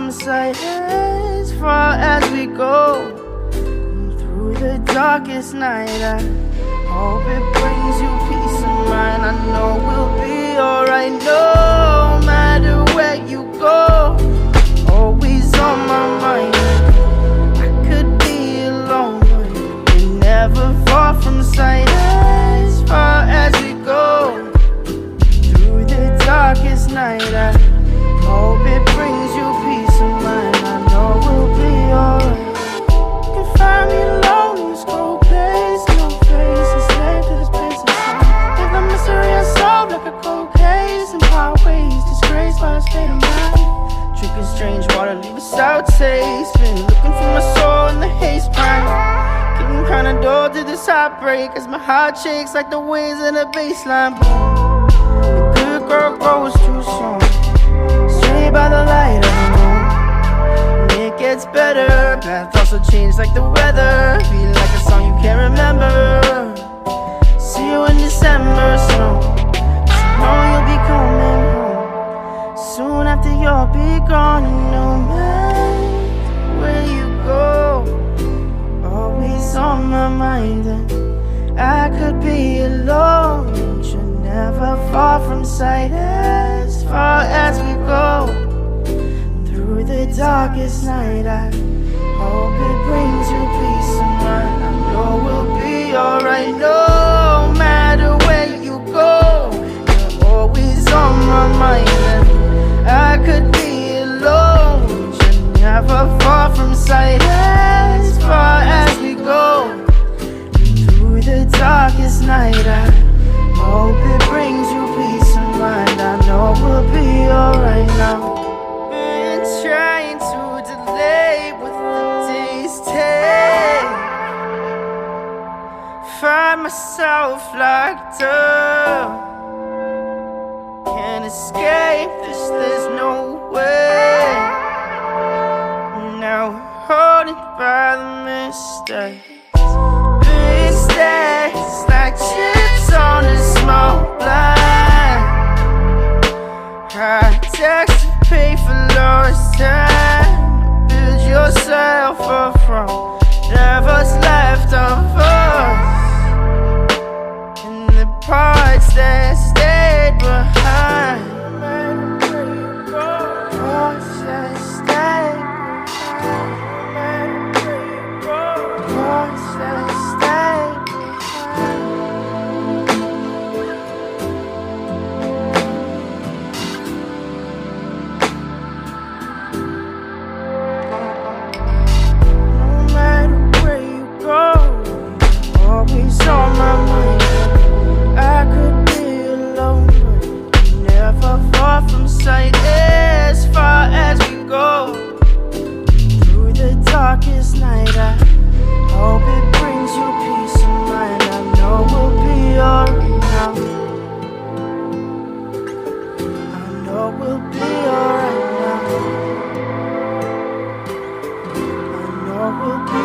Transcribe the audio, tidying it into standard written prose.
from sight as far as we go. Through the darkest night, I hope it brings you peace of mind. I know we'll be alright no matter where you go. Always on my mind. I could be alone, but you're never far from sight as far as we go. Through the darkest night, I hope it brings you peace of mind. I know we'll be alright. You can find me alone in this cold place, no face, a slave to this place inside. If the mystery unsolved like a cold case, and highways disgraced by a state of mind. Drinking strange water, leave a sour taste. Been looking for my soul in the haze prime. Getting kinda dull to this heartbreak as my heart shakes like the waves in a baseline. Boom. The good girl grows too soon. Straight by the light of the moon. And it gets better. Path also changed like the weather. Feel like a song you can't remember. See you in December soon. So know you'll be coming home soon after you'll be gone. And no matter where you go, always on my mind. And I could be alone, but you're never far from sight as far as we go. Through the darkest night, I hope it brings you peace of mind. I know we'll be alright no matter where you go. You're always on my mind. And I could be alone, but you're never far from sight as far as we go. Through the darkest night, I hope it brings you peace of mind. I know we'll be alright now. Been trying to delay what the days take. Find myself locked up. Can't escape this, there's no way. Now haunted by the mistakes. Mistakes like chips on a small blind. High tax to pay for lost time. Build yourself up from whatever's left of us, and the parts that stayed behind. Parts that stayed behind. Parts that stayed behind. No matter where you go, always on my mind. I could be alone, but you're never far from sight as far as we go. Through the darkest night, I hope it brings you peace of mind. I know we'll be alright now. I know we'll be alright now. I know we'll be